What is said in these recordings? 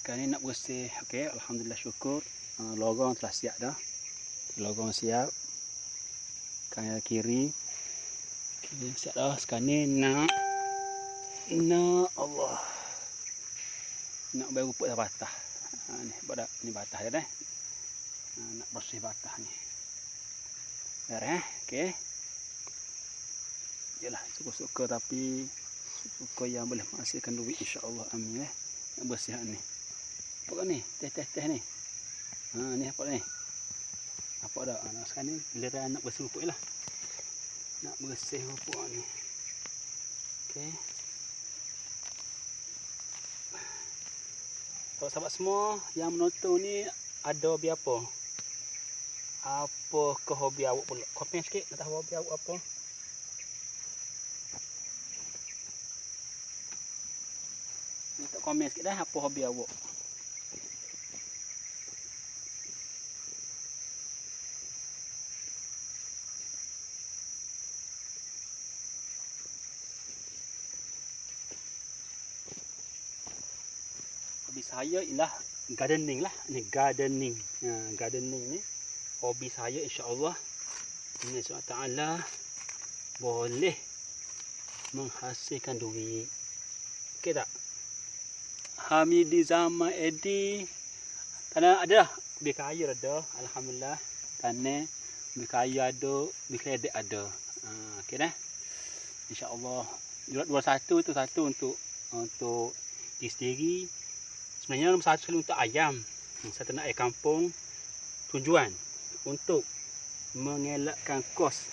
Sekarang ni nak bersih. Okey, alhamdulillah syukur. Lorong telah siap dah. Lorong siap. Kanan kiri. Okay, siap dah. Sekarang ni nak Allah. Nak bayar rumput dah batah. Ni pada ni batah dah dah. Nak bersih batah ni. Beres okey. Yalah, suka-suka tapi suka yang boleh menghasilkan duit insya-Allah. Amin Nak bersih ni. Apa kat ni? Teh ni. Ni apa ni? Apa dah? Sekarang ni giliran nak bersih rumput lah. Nak bersih rumput ni. Okey. Kalau sahabat semua yang menonton ni ada hobi apa? Apa ke hobi awak pula? Komen sikit nak tahu hobi awak apa? Minta komen sikit dah apa hobi awak. Hobi saya ialah gardening lah. Ni gardening. Gardening ni hobi saya insya-Allah. Ini SWT boleh menghasilkan duit. Okey tak? Hamidi Zaman Edi. Tanah ada dah. Lebih kaya ada. Alhamdulillah. Tanah lebih kaya ada. Lebih kredit ada. Okey dah. InsyaAllah. Dua satu tu satu untuk diri sendiri. Sebenarnya nombor satu sekali untuk ayam. Saya nak ayam kampung. Tujuan untuk mengelakkan kos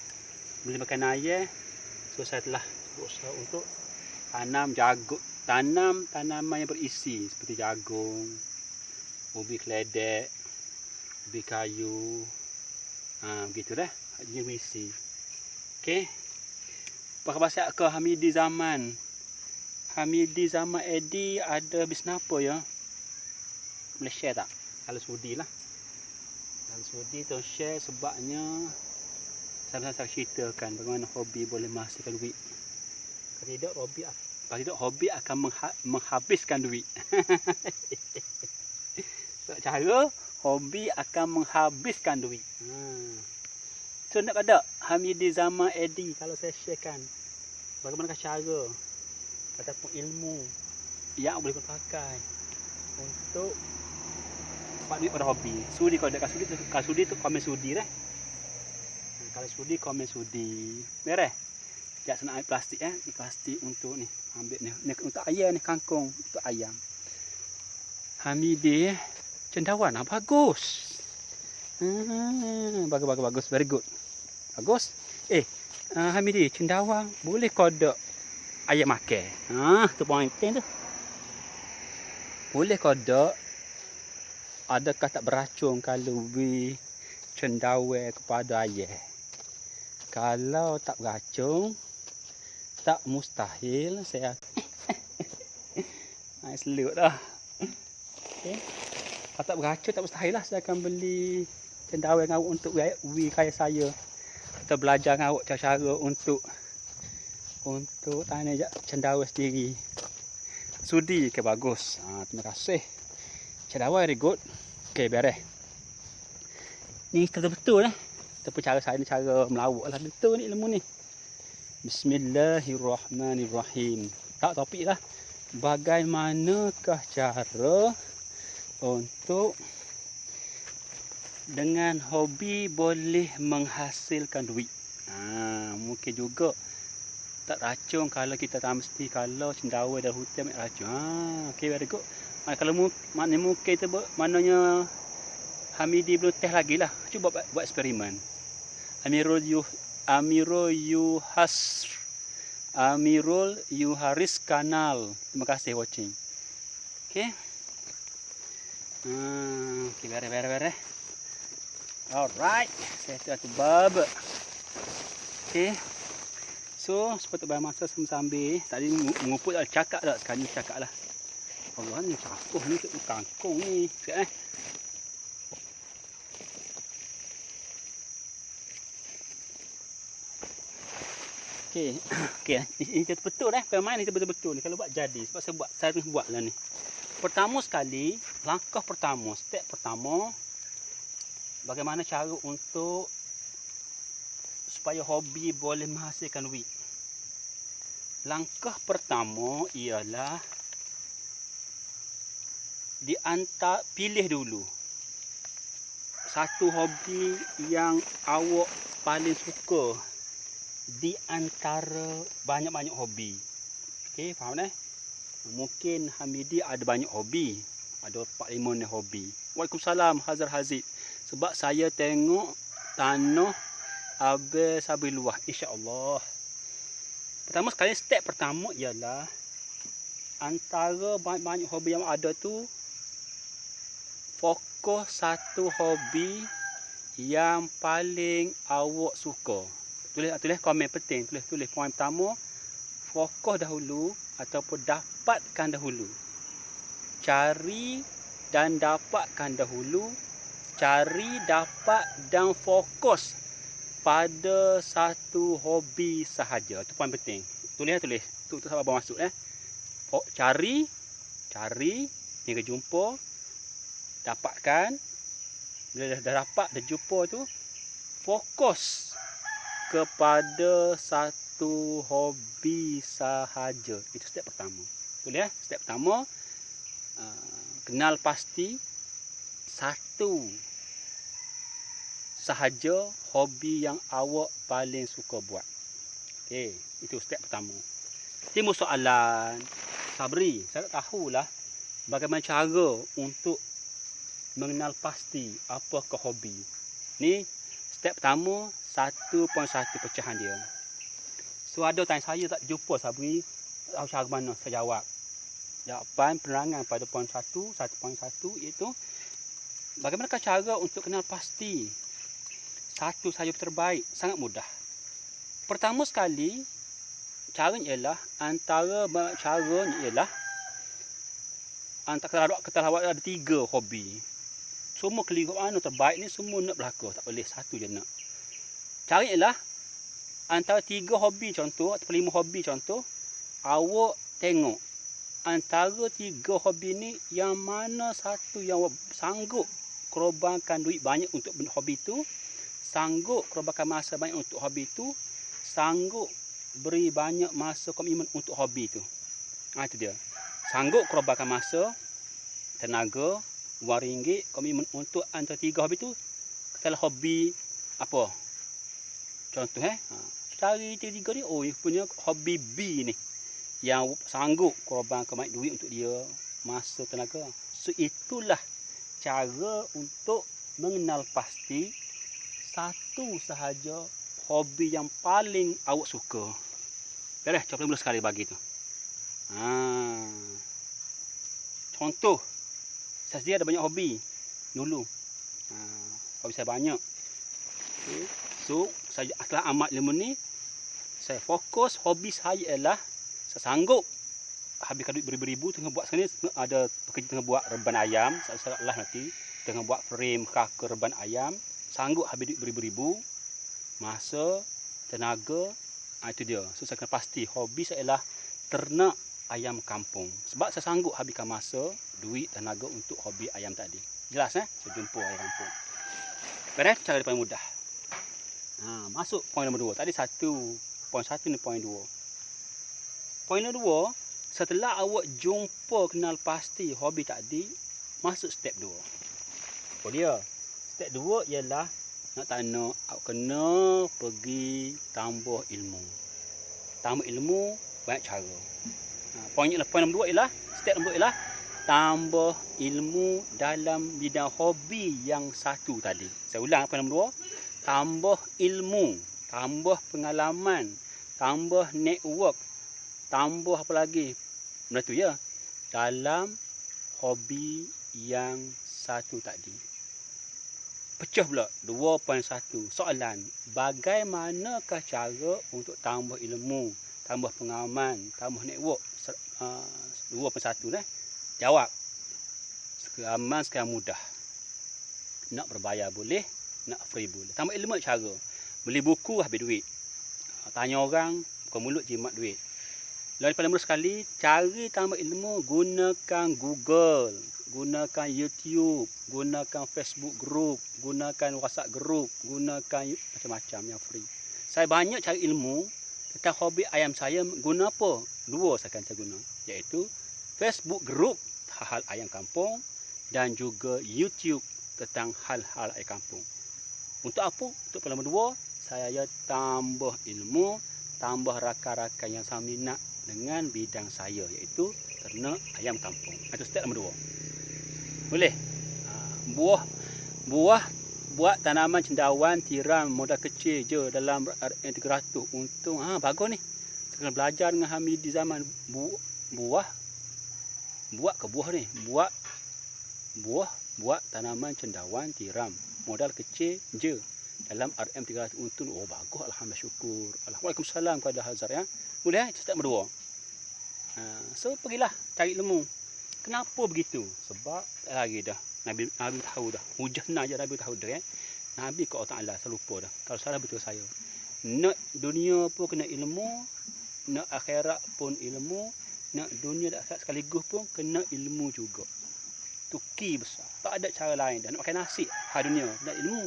beli makan ayam. So saya telah berusaha untuk tanam jagung. Tanam tanaman yang berisi seperti jagung, ubi keledek, ubi kayu. Begitu dah. Dia berisi. Okey. Apa khabar sihat ke Hamidi Zaman? Hamidi Zaman Edi ada bisnes apa ya? Boleh share tak? Kalau sudi lah. Kalau sudi tu share sebabnya saya ceritakan bagaimana hobi boleh menghasilkan duit. Kalau tidak hobi akan menghabiskan duit. Cara hobi akan menghabiskan duit. So nak ada Hamidi Zaman Edi kalau saya sharekan bagaimana cara ataupun ilmu yang boleh pakai untuk dapat duit pada hobi. Sudi kalau tak sudi tu komen sudi dah. Kalau sudi komen sudi. Beres. Sekejap saya nak ambil plastik plastik untuk ni. Ambil ni untuk ayam ni, kangkung untuk ayam. Hamidi cendawan bagus. Bagus, very good. Bagus. Hamidi cendawan boleh kodok ayam makan. Tu poin penting tu. Boleh kodok. Adakah tak beracun kalau beri cendawan kepada ayam? Kalau tak beracun, tak mustahil saya selut dah. Okay. Kalau tak beracun tak mustahil lah saya akan beli cendawan ngawak untuk beri kaya saya. Atau belajar ngawak cara untuk tanam cendawan sendiri. Sudi ke bagus. Terima kasih. Cendawan very good. Okey, beres. Ni betul lah. Tapi cara saya ni cara melawak lah. Betul ni ilmu ni. Bismillahirrahmanirrahim. Tak topik lah. Bagaimanakah cara untuk dengan hobi boleh menghasilkan duit? Mungkin juga tak racun kalau kita tak mesti kalau cendawan dari hutan ambil racun. Okey, very good. Kalau mungkin kita maknanya Hamidi belum test lagi lah. Cuba buat eksperimen. Amirul Yuharis Kanal. Terima kasih watching. Okey. Okey, beres. Alright. Saya tu bab. Okey. So, seperti bayar masa sambil tadi menguput dah cakap dah. Sekarang ni cakap lah. Allah ni cakuh ni kangkung ni. Sekejap Okey, ini betul pemain ni betul-betul ni kalau buat jadi sebab saya buat lah ni. Pertama sekali, langkah pertama, step pertama, bagaimana cara untuk supaya hobi boleh menghasilkan duit. Langkah pertama ialah pilih dulu satu hobi yang awak paling suka di antara banyak-banyak hobi. Okey, faham dah? Mungkin Hamidi ada banyak hobi. Ada 4-5 ni hobi. Waalaikumsalam Hazar Hazid. Sebab saya tengok tanah habis luah, insya-Allah. Pertama sekali, step pertama ialah antara banyak-banyak hobi yang ada tu, fokus satu hobi yang paling awak suka. Tulis komen penting, tulis poin pertama, fokus dahulu ataupun dapatkan dahulu. Cari dan dapatkan dahulu. Cari, dapat dan fokus pada satu hobi sahaja. Itu poin penting. Tulis. Tu sahabat abang masuk Cari, hingga jumpa, dapatkan. Bila dah dapat, dah jumpa tu, fokus kepada satu hobi sahaja. Itu step pertama. Tulis step pertama, kenal pasti satu sahaja hobi yang awak paling suka buat. Okey, itu step pertama. Timbul soalan, Sabri, saya tak tahulah bagaimana cara untuk mengenal pasti apakah hobi. Ni step pertama, 1.1 pecahan dia. So ada tanya saya tak jumpa Sabri, tak tahu cara mana saya jawab. Jawapan penerangan pada poin 1.1 iaitu bagaimanakah cara untuk kenal pasti satu sahaja terbaik? Sangat mudah. Pertama sekali, caranya ialah antara kata awak ada 3 hobi. Semua keliru mana terbaik ni semua nak belaka, tak boleh satu je nak. Caranya ialah antara 3 hobi contoh atau 5 hobi contoh, awak tengok antara 3 hobi ni yang mana satu yang awak sanggup korbankan duit banyak untuk hobi tu, sanggup korbankan masa banyak untuk hobi tu, sanggup beri banyak masa komitmen untuk hobi tu. Itu dia. Sanggup korbankan masa, tenaga, wang ringgit, komitmen untuk antara 3 hobi tu. Katalah hobi apa? Contoh cari 3 ni, dia punya hobi B ni. Yang sanggup korbankan banyak duit untuk dia, masa, tenaga. So itulah cara untuk mengenal pasti satu sahaja hobi yang paling awak suka. Beres, coba mula sekali bagi tu. Contoh, saya sendiri ada banyak hobi dulu. Hobi saya banyak. Okay. So, saya setelah amat ilmu ni, saya fokus hobi saya ialah saya sanggup habiskan duit beribu-ribu tengah buat sekarang ni. Ada pekerja tengah buat reban ayam, saya lah nanti tengah buat frame kaka reban ayam, sanggup habis duit beribu-ribu, masa, tenaga. Itu dia. So saya kena pasti hobi saya ialah ternak ayam kampung. Sebab saya sanggup habiskan masa, duit, tenaga untuk hobi ayam tadi. Jelas saya jumpa ayam kampung. Beres, cara paling mudah. Masuk poin nombor 2. Tadi poin 1 ni poin 2. Poin nombor 2, setelah awak jumpa kenal pasti hobi tadi, masuk step 2. Apa dia? Step 2 ialah nak tak nak, awak kena pergi tambah ilmu. Tambah ilmu banyak cara. Poin nombor 2 ialah, step nombor 2 ialah tambah ilmu dalam bidang hobi yang satu tadi. Saya ulang poin nombor 2, tambah ilmu, tambah pengalaman, tambah network, tambah apa lagi? Benda tu ya. Dalam hobi yang satu tadi. Pecah pula 2.1. Soalan, bagaimanakah cara untuk tambah ilmu, tambah pengalaman, tambah network? 2.1 Jawab. Sekarang mudah. Nak berbayar boleh, nak free boleh. Tambah ilmu cara. Beli buku habis duit. Tanya orang, bukan mulut jimat duit. Lalu paling murah sekali, cari tambah ilmu, gunakan Google, gunakan YouTube, gunakan Facebook group, gunakan WhatsApp group, gunakan macam-macam yang free. Saya banyak cari ilmu tentang hobi ayam saya, guna apa? Dua saya guna, iaitu Facebook group hal-hal ayam kampung dan juga YouTube tentang hal-hal ayam kampung. Untuk apa? Untuk paling kedua, saya tambah ilmu, tambah rakan-rakan yang sama minat dengan bidang saya, iaitu ternak ayam kampung. Itu step nombor 2. Boleh? Buah buat tanaman cendawan tiram modal kecil je dalam RM300. Untung bagus ni. Kena belajar dengan Hamid di zaman buat tanaman cendawan tiram modal kecil je dalam RM300. Untung bagus, alhamdulillah, syukur. Waalaikumsalam kepada Hazar ya. Boleh itu step nombor 2. So pergilah cari ilmu. Kenapa begitu? Sebab tak lagi dah. Nabi tahu dah. Hujah aja Nabi tahu dah. Nabi ke Allah Ta'ala, saya lupa dah. Kalau salah betul saya. Nak dunia pun kena ilmu, nak akhirat pun ilmu, nak dunia dan akhirat sekaligus pun kena ilmu juga. Tu key besar. Tak ada cara lain dah. Nak makan nasi dunia, nak ilmu.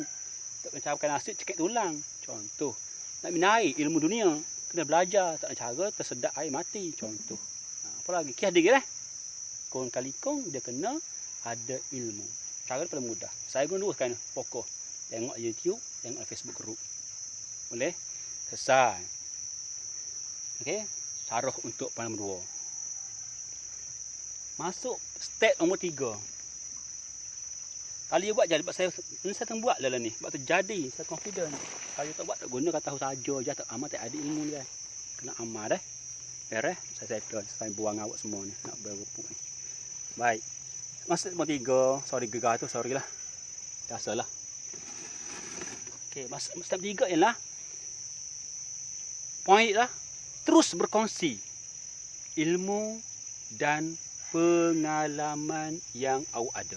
Tak kena makan nasi cekik tulang. Contoh. Nak naik ilmu dunia, kena belajar. Tak ada cara tersedak air mati. Contoh. Apa lagi? Kisah diri lah. Kong kali kong dia kena ada ilmu. Cara paling mudah. Saya guna dua kan pokok. Tengok YouTube, tengok Facebook group. Boleh? Selesai. Okey. Taruh untuk paling kedua. Masuk step nombor 3. Kali buat jadi, sebab saya tengah buat lah ni. Sebab tu jadi, saya confident. Kalau tak buat tak guna, kata tahu saja je, tak amal, tak ada ilmu ni kan. Kena amal dah. Beres, saya settle. Saya buang awak semua ni, nak berupuk ni. Baik. Masuk nombor 3. Sorry gegar tu, sorry lah. Biasalah. Okey, masuk step 3 ialah point lah, terus berkongsi ilmu dan pengalaman yang awak ada.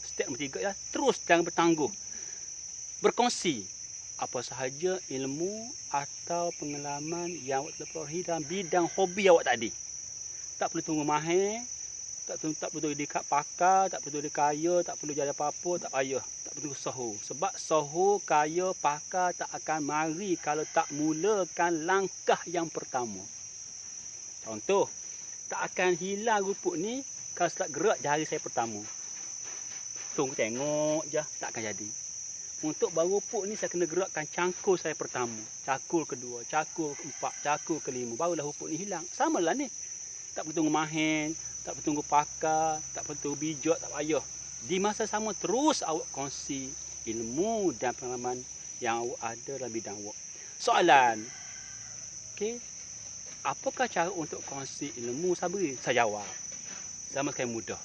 Step nombor 3 ialah terus jangan bertangguh. Berkongsi apa sahaja ilmu atau pengalaman yang awak telah perolehi dalam bidang hobi awak tadi. Tak perlu tunggu mahir, tak perlu jadi pakar, tak perlu jadi kaya, tak perlu jadi apa-apa, tak payah. Tak perlu sohu. Sebab sohu, kaya, pakar tak akan mari kalau tak mulakan langkah yang pertama. Contoh, tak akan hilang rupuk ni kalau start gerak jari saya pertama. Tunggu tengok je, tak akan jadi. Untuk baru rupuk ni saya kena gerakkan cangkul saya pertama. Cangkul kedua, cangkul keempat, cangkul kelima. Barulah rupuk ni hilang. Sama lah ni. Tak perlu tunggu mahir, tak perlu tunggu pakar, tak perlu tunggu bijak, tak payah. Di masa sama terus awak kongsi ilmu dan pengalaman yang awak ada dalam bidang awak. Soalan. Okey. Apakah cara untuk kongsi ilmu sabri? Saya jawab. Sama sekali mudah.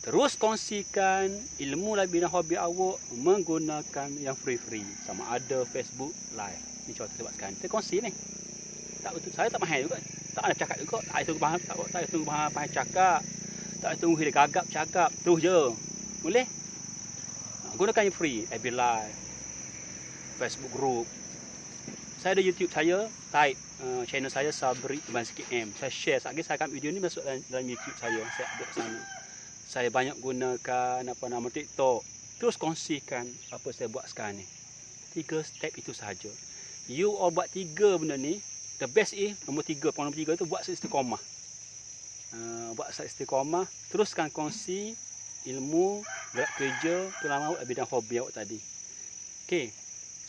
Terus kongsikan ilmu dalam bidang hobi awak menggunakan yang free-free. Sama ada Facebook Live. Ini contoh saya buat sekarang. Kita kongsi ni. Tak betul. Saya tak mahal juga. Tak ada cakap juga. Tak ada tunggu faham cakap. Tak ada tunggu dia gagap cakap. Terus je. Boleh? Gunakan yang free. FB Live. Facebook group. Saya ada YouTube saya. Type channel saya Sabri Iban Sikit M. Saya share. Saya akan video ni masuk dalam YouTube saya. Saya upload sana. Saya banyak gunakan nama TikTok. Terus kongsikan apa saya buat sekarang ni. 3 step itu sahaja. You all buat 3 benda ni. The best nombor 3. Poin nombor 3 tu buat seistiqamah. Buat seistiqamah. Teruskan kongsi ilmu, gerak kerja, pengalaman awak bidang hobi awak tadi. Okey.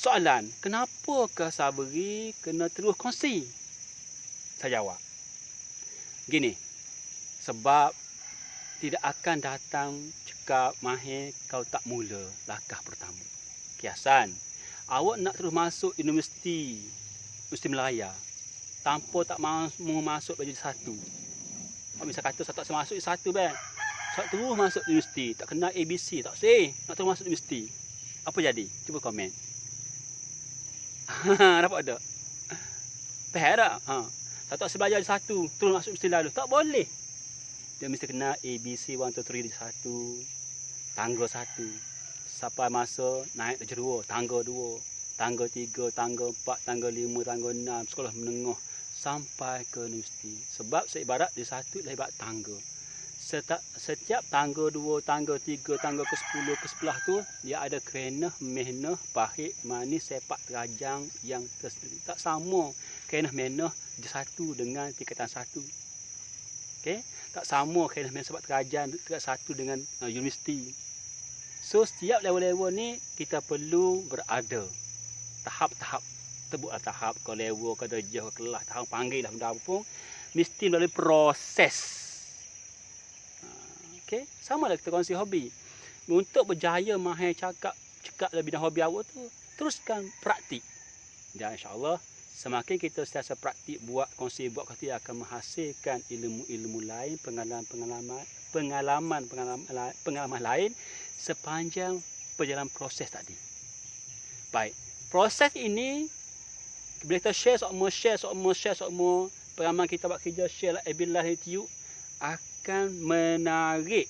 Soalan. Kenapakah Sabri kena terus kongsi? Saya jawab. Gini. Sebab tidak akan datang cekap mahir kalau tak mula langkah pertama. Kiasan. Awak nak terus masuk universiti Melaya. Tanpa tak mau masuk belajar satu. Awak bisa kata saya tak masuk satu ben. Saya terus masuk universiti, tak kenal ABC, tak sih. Nak terus masuk universiti. Apa jadi? Cuba komen. Dapat tak? Faham tak? Saya tak belajar satu, terus masuk universiti lalu. Tak boleh. Dia mesti kena ABC 1, 2, 3 di satu. Tangga 1. Sampai masa naik darjah 2, tangga 2. Tangga 3, tangga 4, tangga 5, tangga 6. Sekolah menengah. sampai ke universiti. Sebab seibarat dia satu adalah ibarat tangga. Setiap tangga 2, tangga 3, tangga ke-10, ke-11 tu dia ada kerenah, mehnah, pahit, manis, sepak terajang yang tersendiri. Tak sama kerenah mehnah dia satu dengan tingkatan 1. Okey, tak sama kerenah mehnah sepak terajang tingkat 1 dengan universiti. So setiap level-level ni kita perlu berada tahap-tahap. Sebutlah tahap ke level ke darjah ke kelas, tahap panggil lah benda apa pun mesti melalui proses. Okey, sama lah kita kongsi hobi. Untuk berjaya mahir cakap dalam bidang hobi awak tu, teruskan praktik. Dan insya-Allah semakin kita sentiasa praktik buat kata akan menghasilkan ilmu-ilmu lain, pengalaman lain sepanjang perjalanan proses tadi. Baik, proses ini bila kita share semua pengalaman kita buat kerja, share lah abillah YouTube akan menarik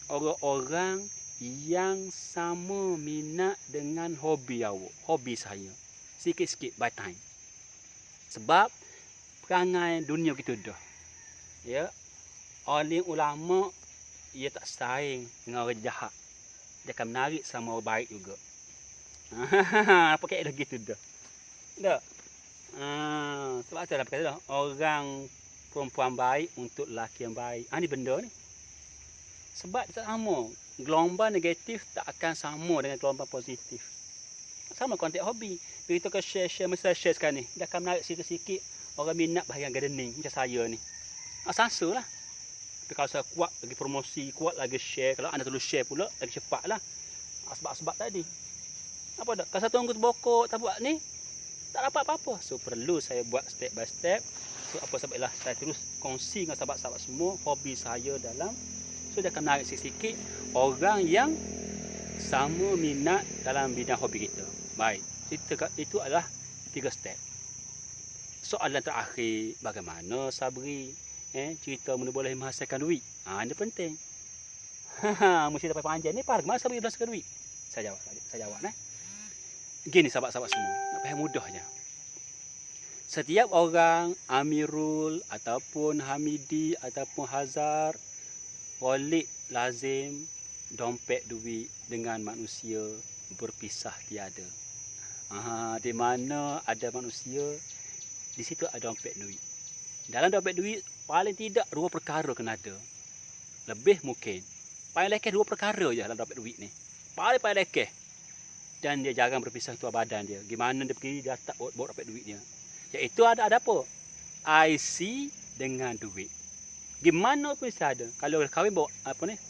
orang-orang yang sama minat dengan hobi awak, hobi saya. Sikit-sikit by time. Sebab perangai dunia kita dah. Ya. Alim ulama ia tak saing dengan orang jahat. Dia akan menarik sama orang baik juga. Apa kaedah gitu dah. Tak? Sebab tu lah berkata dah, orang perempuan baik untuk lelaki yang baik. Ini benda ni. Sebab tak sama. Gelombang negatif tak akan sama dengan gelombang positif. Sama konteks hobi. Bila kita akan share, mesti share sekarang ni. Dia akan menarik sikit-sikit orang minat bahagian gardening. Macam saya ni. Sasa lah. Tapi kalau saya kuat lagi promosi, kuat lagi share. Kalau anda terus share pula, lagi cepat lah. Sebab-sebab tadi. Apa tak? Kalau saya tunggu terbokok, tak buat ni, tak dapat apa-apa. So perlu saya buat step by step. So apa sebab ialah saya terus kongsi dengan sahabat-sahabat semua hobi saya dalam. So dia akan menarik sikit-sikit orang yang sama minat dalam bidang hobi kita. Baik, itu adalah 3 step. Soalan terakhir, bagaimana Sabri cerita mana boleh menghasilkan duit? Ini penting. Mesti dapat panjang ni, bagaimana Sabri menghasilkan duit? Saya jawab. Gini sahabat-sahabat semua, nak faham mudahnya. Setiap orang Amirul ataupun Hamidi ataupun Hazar Walid lazim dompet duit dengan manusia berpisah tiada. Di mana ada manusia, di situ ada dompet duit. Dalam dompet duit paling tidak 2 perkara kena ada. Lebih mungkin. Paling lekeh 2 perkara je dalam dompet duit ni. Paling lekeh. Dan dia jarang berpisah tu badan dia. Gimana dia pergi, dia tak bawa dompet duit dia. Iaitu ada apa? IC dengan duit. Gimana pun bisa ada. Kalau kahwin bawa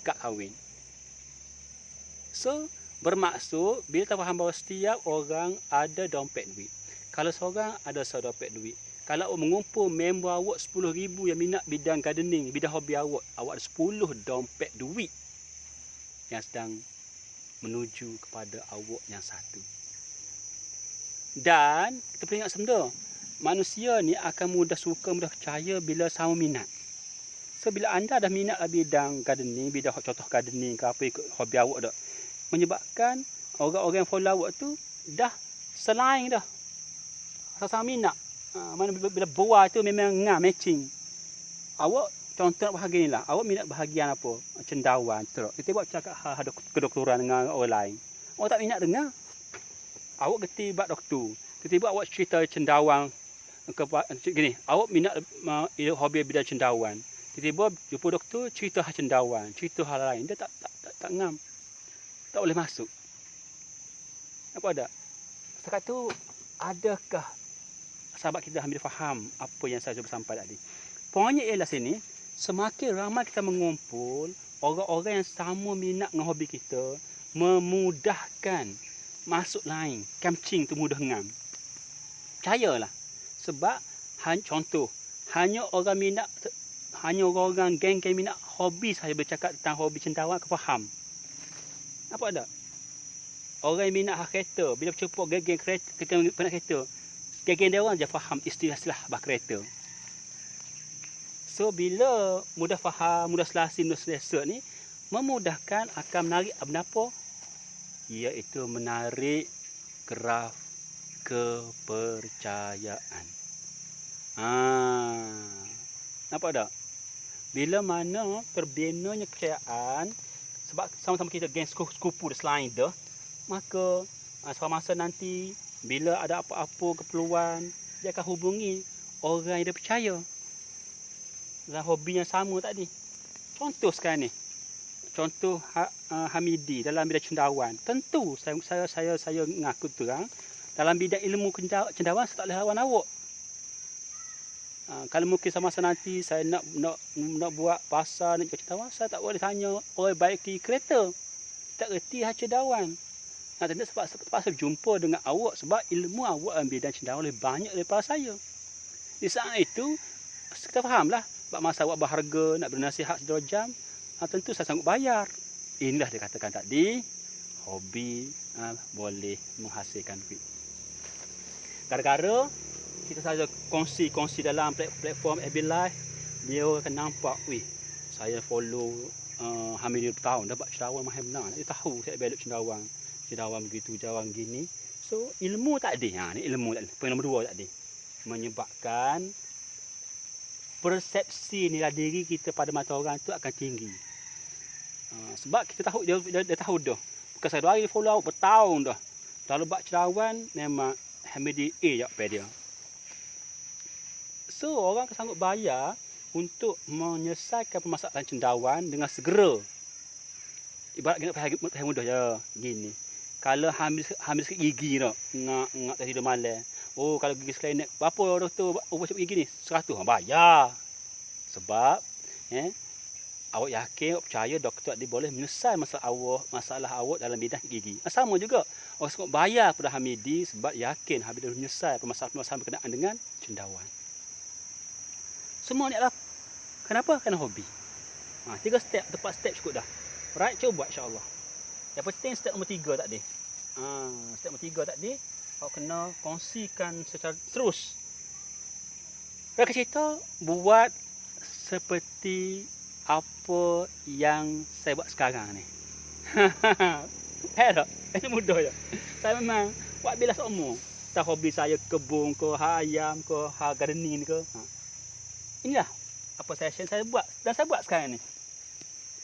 kad kahwin. So, bermaksud bila kita faham bahawa setiap orang ada dompet duit. Kalau seorang ada dompet duit. Kalau mengumpul member awak 10,000 yang minat bidang gardening, bidang hobi awak ada 10 dompet duit yang sedang menuju kepada awak yang satu. Dan kita perlu ingat sebenarnya, manusia ni akan mudah suka, mudah percaya bila sama minat. So bila anda dah minat bidang gardening, bidang contoh gardening ke apa ikut hobi awak dah, menyebabkan orang-orang yang follow awak tu dah selain dah. Sama minat. Mana bila buah tu memang matching. Awak contoh bahagian ni lah. Awak minat bahagian apa? Cendawan, teruk. Kita buat cakap ada kedoktoran dengan orang lain. Awak tak minat dengar. Awak gerti buat doktor. Tiba-tiba awak cerita cendawan gini. Awak minat hobi bidang cendawan. Tiba-tiba jumpa doktor cerita hal cendawan, cerita hal lain. Dia tak ngam. Tak boleh masuk. Apa ada? Setakat tu adakah sahabat kita ambil faham apa yang saya cuba sampai tadi? Poinnya ialah sini, semakin ramai kita mengumpul orang-orang yang sama minat dengan hobi kita, memudahkan masuk lain. Kamcing tu mudah ngam. Percayalah. Sebab contoh, hanya orang geng-geng minat hobi saya bercakap tentang hobi cendawan aku faham. Apa ada? Orang yang minat kereta, bila berjumpa geng-geng kereta, geng-geng dia orang je faham istilah-istilah bah kereta. So bila mudah faham, mudah selesa, mudah selesa ni memudahkan akan menarik apa? Iaitu menarik graf kepercayaan. Nampak tak? Bila mana terbinanya kepercayaan, sebab sama-sama kita geng sekupu selain dah, maka suatu masa nanti bila ada apa-apa keperluan, dia akan hubungi orang yang dia percaya dalam hobi yang sama tadi. Contoh sekarang ni, contoh Hamidi dalam bidang cendawan. Tentu saya mengaku terang, dalam bidang ilmu cendawan saya tak boleh lawan awak. Kalau mungkin sama-sama nanti saya nak buat pasar, nak cendawan, saya tak boleh tanya orang baiki kereta. Tak reti cendawan. Tentu terpaksa berjumpa dengan awak sebab ilmu awak dalam bidang cendawan lebih banyak daripada saya. Di saat itu, kita fahamlah, sebab masa awak berharga, nak bernasihat 2 jam, tentu saya sanggup bayar. Inilah dia katakan tadi, hobi boleh menghasilkan duit. Gara-gara kita saja kongsi dalam platform FB Live, dia akan nampak, saya follow Hamidi bertahun dah buat cendawan mahal benar. Dia tahu saya belok cendawan begitu, cendawan gini. So ilmu tak ada. Ni ilmu tak ada. Poin nombor 2 tadi. Menyebabkan persepsi nilai diri kita pada mata orang tu akan tinggi. Sebab kita tahu dia tahu dah. Bukan saya 2 hari follow bertahun dah. Lalu buat cendawan memang Hamidi A je pada dia. So orang akan sanggup bayar untuk menyelesaikan permasalahan cendawan dengan segera. Ibarat kita faham mudah je gini. Kalau hamil sikit gigi nak ngak tadi tidur malam. Oh, kalau gigi sekali berapa doktor ubah gigi ni? 100 bayar. Sebab awak yakin, awak percaya doktor dia boleh menyelesaikan masalah awak dalam bidang gigi. Sama juga. Orang sanggup bayar kepada Hamidi sebab yakin Hamidi boleh menyelesaikan permasalahan berkenaan dengan cendawan. Semua ni adalah kenapa? Kerana hobi. 3 step, 4 step cukup dah. Right, cuba buat insya-Allah. Yang penting step nombor 3 tadi. Step nombor 3 tadi, awak kena kongsikan secara terus. Mereka cerita buat seperti apa yang saya buat sekarang ni. Tak? Ini mudah je. Saya memang buat bila seumur. Tak hobi saya kebun ke, ayam ke, gardening ke. Inilah apa session saya buat dan saya buat sekarang ni.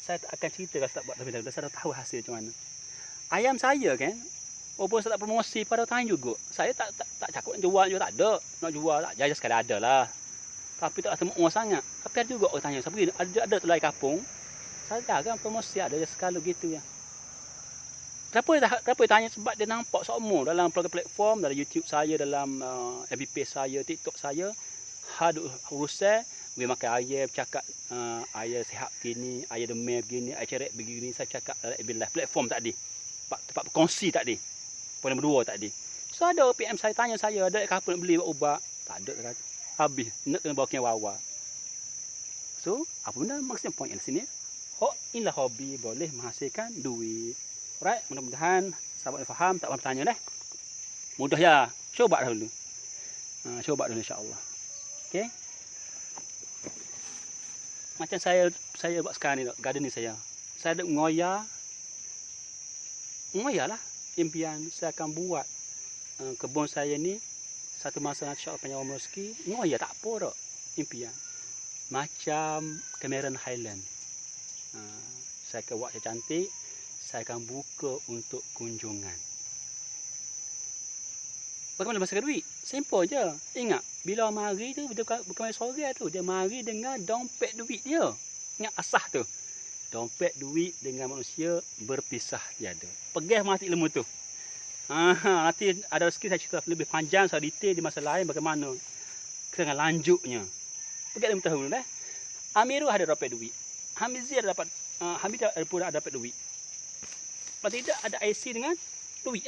Saya tak akan cerita kalau saya tak buat lebih dahulu. Saya dah tahu hasil macam mana. Ayam saya kan, walaupun saya tak promosi pada tahun juga. Saya tak cakap nak jual juga tak ada. Nak jual tak, jaya sekali ada lah. Tapi tak semua orang sangat. Tapi ada juga orang tanya, saya pergi ada tu lain kampung. Saya jarang promosi, ada je sekali gitu ya. Kenapa dia tanya? Sebab dia nampak semua dalam platform, dalam YouTube saya, dalam FB page saya, TikTok saya. Ada urusan, gue makan ayam, cakap ayam sihat begini, ayam demam begini, ayam cerek begini, saya cakap dalam FB Live platform tadi. Tempat berkongsi tadi. Poin nombor 2 tadi. So ada PM saya tanya saya, ada kapal nak beli buat ubat? Tak ada. Habis, nak kena bawa ke wawa. So, apa benda maksudnya poin di sini? Inilah hobi boleh menghasilkan duit. Alright, mudah-mudahan sahabat faham, tak bertanya dah. Mudah ya. Cuba dulu. Cuba dulu insya-Allah. Okey. Macam saya buat sekarang ni, gardening saya. Saya ada ngoyak lah impian saya akan buat kebun saya ni satu masa nanti insya-Allah panjang umur rezeki. Ngoyak tak apa dak impian. Macam Cameron Highland. Saya akan buat cantik, saya akan buka untuk kunjungan. Bagaimana masa duit? Simple je. Ingat, bila mari tu bukan sore tu, dia mari dengan dompet duit dia. Ingat asah tu. Dompet duit dengan manusia berpisah tiada. Pegah mati ilmu tu. Nanti ada rezeki saya cerita lebih panjang, saya detail di masa lain bagaimana dengan lanjutnya. Pegah ilmu tahu dah. Amiru ada dompet duit. Hamizi ada dapat Hamid ada dapat duit. Kalau tidak ada IC dengan duit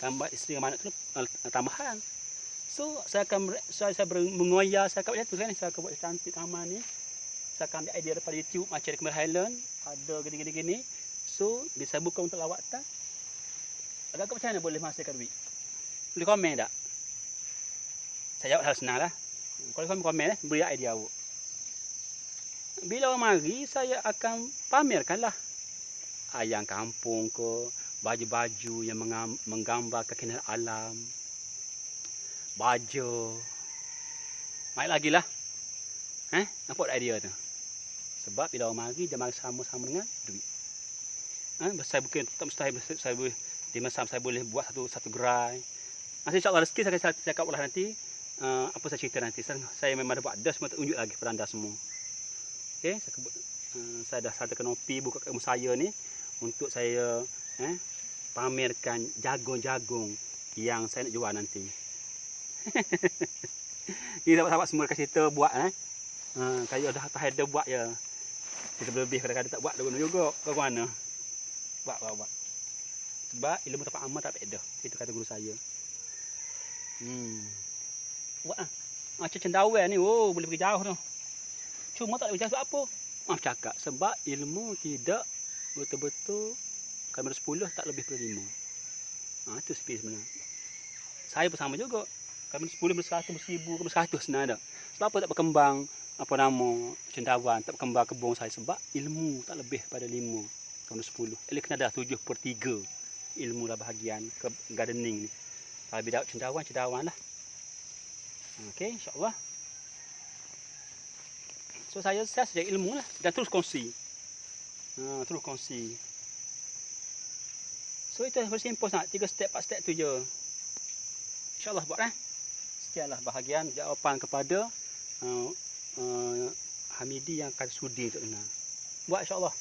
tambah isteri dengan anak tu tambahan. So saya akan mengoyak, saya akan buat tu kan, saya akan buat cantik taman ni. Saya akan ambil idea daripada YouTube macam di Cameron Highland, ada gini. So bisa buka untuk lawatan. Agak macam mana boleh menghasilkan duit? Boleh komen tak? Saya jawab hal senang lah. Kalau komen beri idea awak. Bila orang mari, saya akan pamerkanlah ayam kampung ke, baju-baju yang menggambarkan keindahan alam, baja, Naik lagi lah. Nampak tak idea tu? Sebab bila orang mari, dia mari sama-sama dengan duit. Saya mungkin tak mustahil saya boleh di masa saya boleh buat satu gerai. Nanti insya-Allah rezeki saya akan cakap lah nanti. Apa saya cerita nanti. Saya memang ada buat dah semua tunjuk lagi kepada anda semua. Okey, saya dah satakan kopi buka ilmu saya ni untuk saya pamerkan jagung-jagung yang saya nak jual nanti. Ini sahabat-sahabat semua dekat situ buat kalau dah tahan ada buat ya. Kita lebih kadang-kadang tak buat dah guna juga. Kau mana? Buat. Sebab ilmu tapak amal tak beda. Itu kata guru saya. Buat macam cendawan ni, boleh pergi jauh tu. Cuma tak boleh jauh sebab apa? Maaf cakap, sebab ilmu tidak betul-betul kamera 10 tak lebih daripada 5. Itu speed sebenarnya. Saya pun sama juga. Kamera 10, kamera 100, kamera 1000, kamera 100 sebenarnya. Sebab apa tak berkembang apa nama cendawan, tak berkembang kebun saya sebab ilmu tak lebih pada 5, kamera 10. Elok kena dah 7/3 ilmu lah bahagian ke gardening ni. Kalau bidang cendawan lah. Okey, insya-Allah. So saya saja ilmu lah dan terus kongsi. Terus kongsi. So itu very simple sangat. 3 step, 4 step tu je. InsyaAllah buat Sekianlah bahagian jawapan kepada Hamidi yang akan sudi untuk dengar. Buat insyaAllah.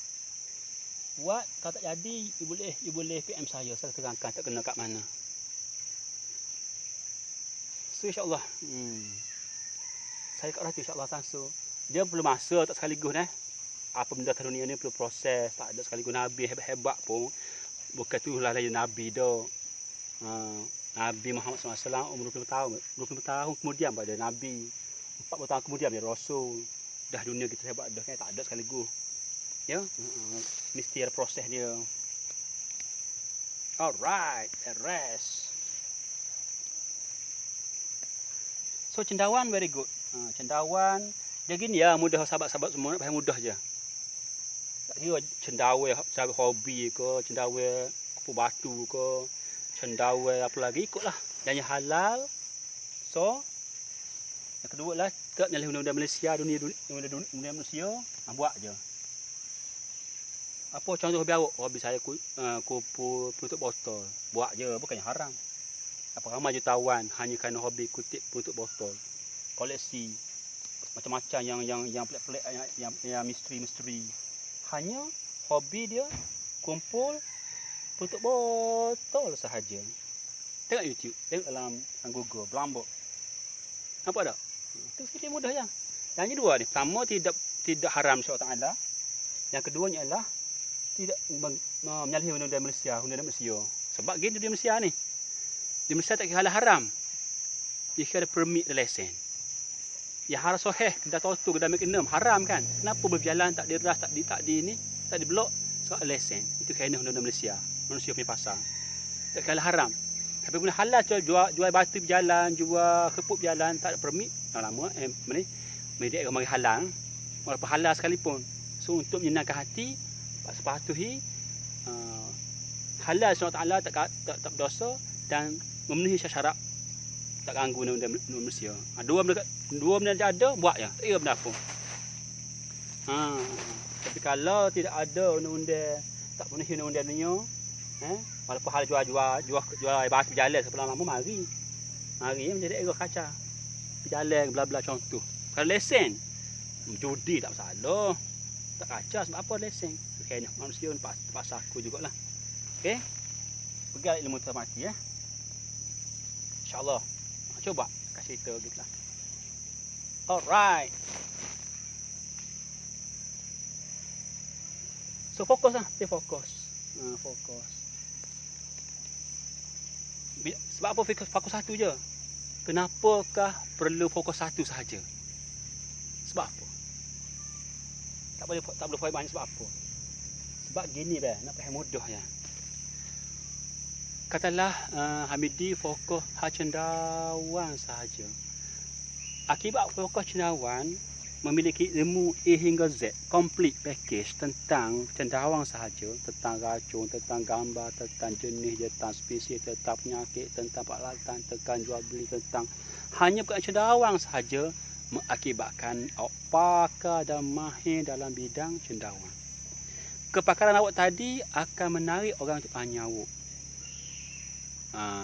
Buat, kalau tak jadi, you boleh PM saya terangkan tak kena kat mana. So insyaAllah. Saya kat Ratu insyaAllah langsung. Dia perlu masa tak sekaligus Apa benda dunia ni perlu proses. Tak ada sekaligus Nabi hebat-hebat pun. Bukan tu lah lain Nabi dah. Nabi Muhammad SAW umur 20 tahun. 20 tahun kemudian pada Nabi. 40 tahun kemudian dia Rasul. Dah dunia kita hebat dah kan. Tak ada sekaligus. Ya. Mesti ada proses dia. Alright. The rest. So cendawan very good. Cendawan. Dia gini ya, mudah sahabat-sahabat semua nak faham mudah je. Tak kira cendawan hobi ke, cendawan kupu batu ke, cendawan apa lagi, ikutlah. Yang halal. So, yang kedua lah, tak nyalih undang-undang Malaysia, dunia manusia, buat je. Apa contoh hobi awak? Hobi saya kupu penutup botol. Buat je, bukannya haram. Apa ramai jutawan hanya kerana hobi kutip penutup botol. Koleksi macam-macam yang pelik-pelik, yang misteri-misteri. Hanya hobi dia kumpul penutup botol sahaja. Tengok YouTube, tengok dalam Google, Belambok. Nampak tak? Itu sikit mudah je. Yang dua ni, pertama tidak haram insya-Allah Taala. Yang keduanya ialah tidak menyalahi undang-undang Malaysia, Sebab gini di Malaysia ni. Di Malaysia tak kira halal haram. Dia kira ada permit dan lesen. Ya haram sahih, kedai tortu, kedai McNam, haram kan? Kenapa berjalan tak diras, tak diblok? Sebab lesen. Itu kena undang-undang Malaysia. Manusia punya pasar. Tak kira haram. Tapi guna halal jual batu berjalan, jual kepuk berjalan, tak ada permit. Lama media orang mari halang. Walaupun halal sekalipun. So untuk menyenangkan hati, sepatuhi halal SWT tak berdosa dan memenuhi syarat tak ganggu undang-undang Malaysia. Dua benda ada, buat je. Tak kira benda apa. Tapi kalau tidak ada undang-undang, tak penuhi undang-undang dunia, walaupun hal jual batu berjalan sebelah lama, mari menjadi ego kaca. Berjalan, bla-bla contoh. Kalau lesen, judi tak masalah. Tak kaca sebab apa lesen. Okay, manusia ni terpaksa aku jugalah. Okey. Pegang ilmu termati ya. InsyaAllah. Coba kasih cerita gitu lah. Alright. So fokus lah. Stay fokus. Fokus. Sebab apa fokus satu je? Kenapakah perlu fokus satu sahaja? Sebab apa? Tak boleh faham banyak sebab apa? Sebab gini nak faham mudah ya. Katalah Hamidi fokus cendawan sahaja. Akibat fokus cendawan memiliki ilmu A hingga Z, complete package tentang cendawan sahaja, tentang racun, tentang gambar, tentang jenis, tentang spesies, tentang penyakit, tentang peralatan, tentang jual beli, tentang hanya bukan cendawan sahaja mengakibatkan awak pakar dan mahir dalam bidang cendawan. Kepakaran awak tadi akan menarik orang untuk tanya awak.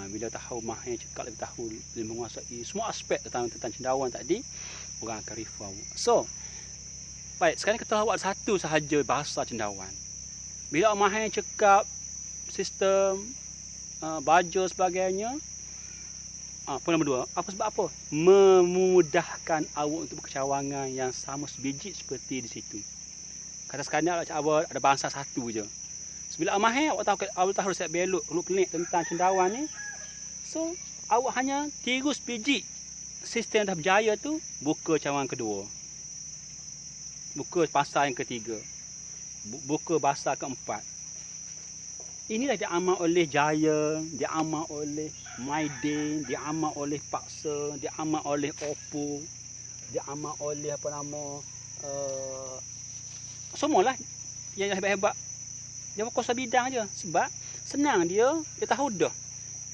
Bila tahu mahir cakap, lebih tahu, lebih menguasai semua aspek tentang cendawan tadi, orang akan refer awak. So, baik, sekarang kita awak satu sahaja bahasa cendawan. Bila awak mahir cakap sistem baja sebagainya, poin nombor 2, apa sebab apa? Memudahkan awak untuk berkecawangan yang sama sebiji seperti di situ. Kata sekarang awak ada bahasa satu je. Bila mahir, awak tahu resep belok, klinik tentang cendawan ni. So, awak hanya tiru sebiji sistem dah berjaya tu, buka cawangan kedua. Buka pasal yang ketiga. Buka bahasa keempat. Inilah diamal oleh Jaya, diamal oleh Maidin, diamal oleh Paksa, diamal oleh Oppo, diamal oleh semualah yang hebat-hebat. Dia fokus sebidang je. Sebab senang dia tahu dah.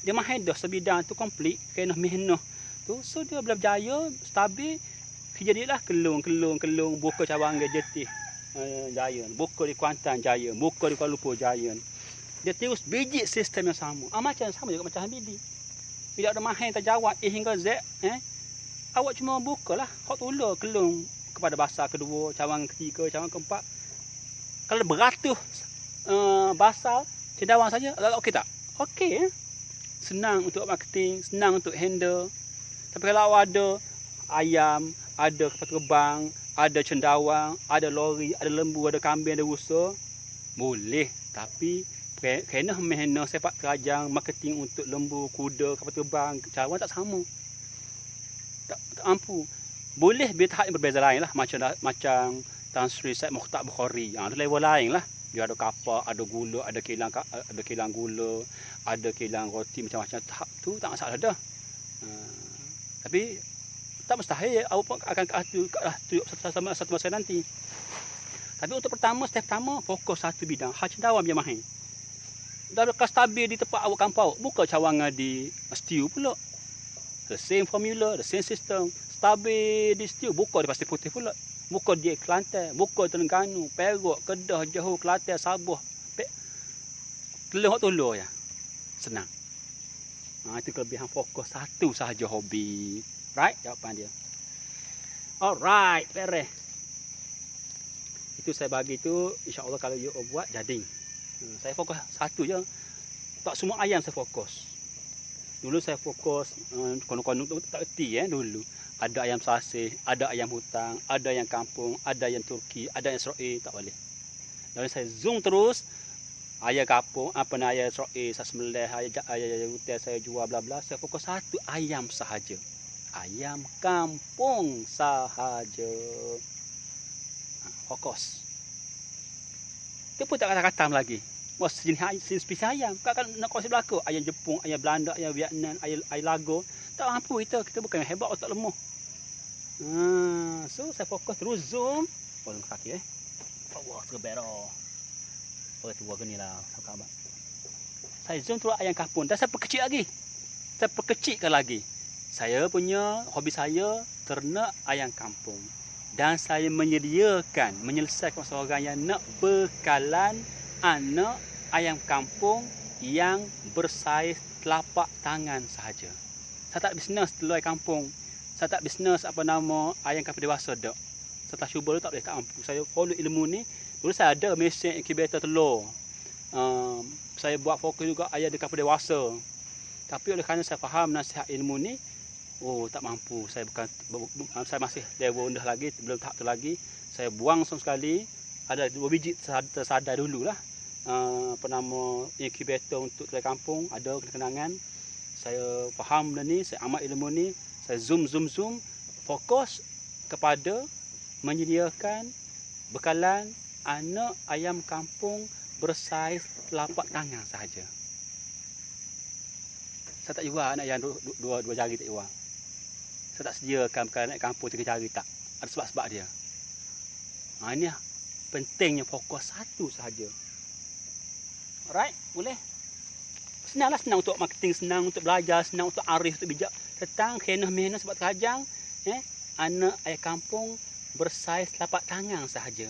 Dia mahir dah sebidang tu komplit, kena mihnah tu. So dia boleh berjaya, stabil. Kerja dia lah kelung, buka cawangan Jetih Jaya, buka di Kuantan Jaya, buka di Kuala Lumpur Jaya. Dia terus biji sistem yang sama. Macam sama juga macam Habibie. Bila ada mahir terjawab A hingga Z, awak cuma bukalah, hak tular kelung kepada bahasa kedua, cawangan ketiga, cawangan keempat. Kalau beratus bahasa cendawan saja, okey tak? Okey. Senang untuk marketing, senang untuk handle. Tapi kalau awak ada ayam, ada kapal terbang, ada cendawan, ada lori, ada lembu, ada kambing, ada rusa, boleh. Tapi kena mehna sepak terajang marketing untuk lembu, kuda, kapal terbang, cawangan tak sama. Tak mampu. Boleh bila tahap yang berbeza lain lah. Macam Tan Sri Said Mokhtar Bukhari. Itu level lain lah. Dia ada kapal, ada gula, ada kilang gula, ada kilang roti, macam-macam. Tahap tu tak masalah dah. Tapi tak mustahil awak pun akan ke satu masa nanti. Tapi untuk step pertama, fokus satu bidang. Cendawan dia mahir. Dah lekas stabil di tempat awak kampung awak, buka cawangan di stew pula. The same formula, the same system. Stabil di stew, buka di Pasir Putih pula. Buka di Kelantan, buka di Terengganu, Perak, Kedah, Johor, Kelantan, Sabah. Telur tolor ya. Senang. Itu kelebihan fokus satu sahaja hobi. Right? Jawapan dia. Alright, beres. Itu saya bagi tu, insya-Allah kalau you buat jadi. Saya fokus satu je. Tak semua ayam saya fokus. Dulu saya fokus konon-konon tu tak erti dulu. Ada ayam sasih, ada ayam hutang, ada yang kampung, ada yang Turki, ada yang Israel, tak boleh. Lalu saya zoom terus, ayam kampung, ayam Israel, saya sembelih, ayam hutang saya jual bla bla. Saya fokus satu ayam sahaja. Ayam kampung sahaja. Fokus. Dia pun tak kata-kata lagi. Wah, sejenis spesies ayam. Kau kan nak kongsi belaka. Ayam Jepun, ayam Belanda, ayam Vietnam, ayam lago. Tak mampu kita. Kita bukan hebat otak lemah. So, saya fokus terus zoom. Tolong kaki Allah, terberah. Oh, tua ke ni lah. Saya zoom terus ayam kampung. Dan saya perkecil lagi. Saya perkecilkan lagi. Saya punya hobi saya ternak ayam kampung. Dan saya menyelesaikan seorang yang nak bekalan anak ayam kampung yang bersaiz telapak tangan sahaja. Saya tak bisnes telur ayam kampung. Saya tak bisnes ayam kampung dewasa dak. Saya tak cuba tak boleh, tak mampu. Saya follow ilmu ni. Dulu saya ada mesin incubator telur. Saya buat fokus juga ayam di kampung dewasa. Tapi oleh kerana saya faham nasihat ilmu ni, tak mampu. Saya masih level rendah lagi, belum tahap tu lagi. Saya buang sama sekali. Ada 2 biji tersadar dululah. Incubator untuk telur kampung, ada kenangan. Saya faham benda ni, saya amat ilmu ni. Saya zoom, fokus kepada menyediakan bekalan anak ayam kampung bersaiz telapak tangan sahaja. Saya tak jual anak ayam dua jari, tak jual. Saya tak sediakan bekalan anak kampung 3 jari, tak. Ada sebab-sebab dia. Ini pentingnya fokus satu sahaja. Alright, boleh. Senang untuk marketing, senang untuk belajar, senang untuk arif, untuk bijak. Tentang kena-mena sebab terajang. anak ayah kampung bersaiz telapak tangan sahaja.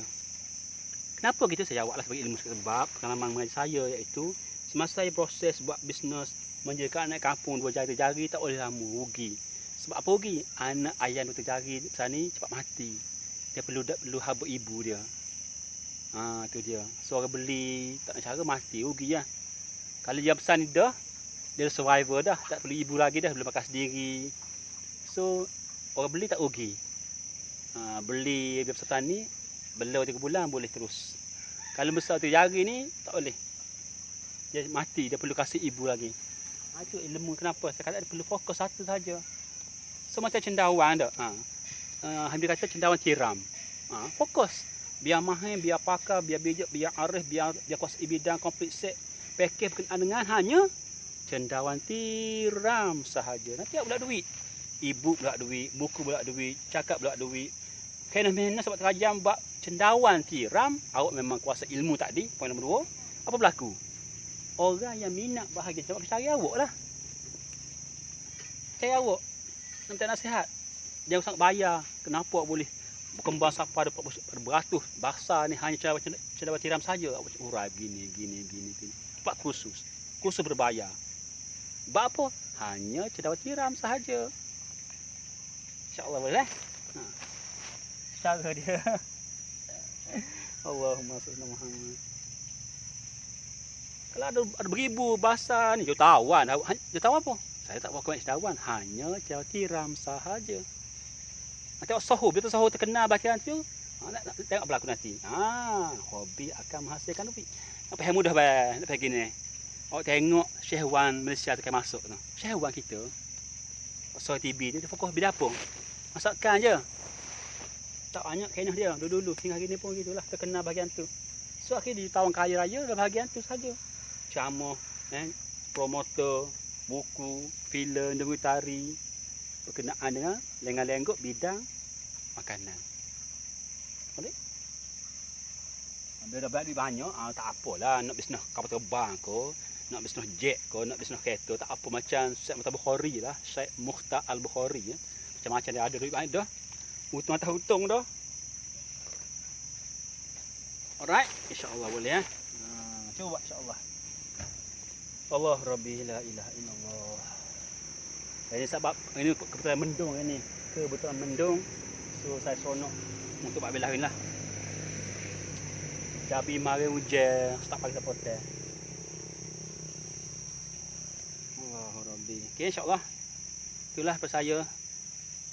Kenapa gitu? Saya jawablah sebagai ilmu sebab pengalaman mengajar saya, iaitu semasa saya proses buat bisnes menjaga anak kampung dua jari-jari tak boleh lama, rugi. Sebab apa rugi? Anak ayah dua jari besar ni cepat mati. Dia perlu haba ibu dia. Tu dia. So orang beli tak nak cara mati, rugi lah. Kalau dia besar ni dah, dia survivor dah, tak perlu ibu lagi dah, boleh makan sendiri. So orang beli tak rugi. Beli dia besar ni, belau 3 bulan boleh terus. Kalau besar tu jari ni tak boleh. Dia mati, dia perlu kasih ibu lagi. Itu ilmu kenapa saya kata dia perlu fokus satu saja. So macam cendawan dah. Hamid kata cendawan tiram. Fokus. Biar mahir, biar pakar, biar bijak, biar arif, biar kuasai bidang komplit set. Pakej berkenaan dengan hanya cendawan tiram sahaja. Nanti pula duit. Ibu pula duit, buku pula duit, cakap pula duit. Kena sebab terajam buat cendawan tiram, awak memang kuasa ilmu tadi. Poin nombor 2. Apa berlaku? Orang yang minat bahagian sebab cari awak lah. Cari awak. Nak minta nasihat. Jangan usah bayar. Kenapa awak boleh berkembang sampai beratus bahasa ni hanya cendawan tiram saja. Awak urai gini. Tempat khusus berbayar. Sebab apa? Hanya cendawan tiram sahaja. InsyaAllah boleh. Cara dia. Allahumma salli ala Muhammad. Kalau ada beribu bahasa ni, jutawan. Jutawan apa? Saya tak buat komen jutawan. Hanya cendawan tiram sahaja. Tengok sahur. Bila sahur terkenal bacaan tu, nak tengok berlaku nanti. Hobi akan menghasilkan duit. Nak faham mudah bah. Nak faham gini. Awak tengok Syahwan Malaysia tu kan masuk tu. Syahwan kita. Soal TV dia fokus bidang apa? Masakan je. Tak banyak kenah dia. Dulu-dulu hingga hari ni pun gitulah terkenal bahagian tu. So akhirnya jutawan kaya raya dalam bahagian tu saja. Ceramah, promotor, buku, filem, dokumentari berkenaan dengan lengan-lenggok bidang makanan. Boleh? Bila dah balik banyak, tak apalah nak bisnes kapal terbang ko, nak bisnes jet ko, nak bisnes kereta, tak apa macam Syekh Bukhari lah, Syekh Mukhtar Al-Bukhari. Macam-macam dia ada duit banyak dah. Untung atas untung dah. Alright, insya-Allah boleh cuba insya-Allah. Allah Rabbi la ilaha illallah. Ini sebab ini kebetulan mendung ni. Kebetulan mendung. So saya sonok untuk Pak Bilawin lah. Jadi mari hujan, start pagi dah potel. Allah Rabbi. Okey insya-Allah. Itulah pasal saya.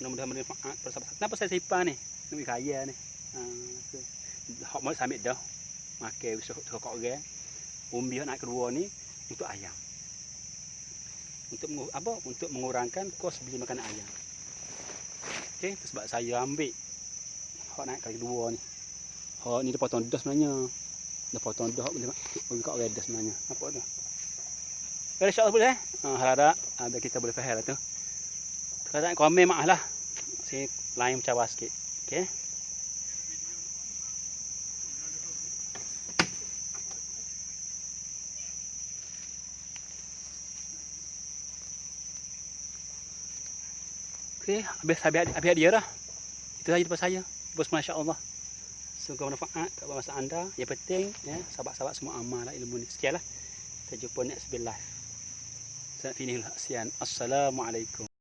Mudah-mudahan bermanfaat. Kenapa saya simpan ni? Nak kaya ni. Hak mau sambil dah. Makan usah kok orang. Umbi anak kedua ni untuk ayam. Untuk apa? Untuk mengurangkan kos beli makanan ayam. Okey, sebab saya ambil hak naik kali kedua ni. Hak ni dia potong dah sebenarnya. Dah potong dah boleh kat orang dah sebenarnya. Apa dah? Kalau insya-Allah boleh harap biar kita boleh faham lah tu. Kalau komen maaf lah. Saya lain macam sikit. Okey. Okey, habis dia dah. Itu saja daripada saya. Bos masya-Allah. Semoga bermanfaat kat masa anda. Yang penting sahabat-sahabat semua amal lah ilmu ni. Sekianlah. Kita jumpa next live. Saya Finihul Haksian. Assalamualaikum.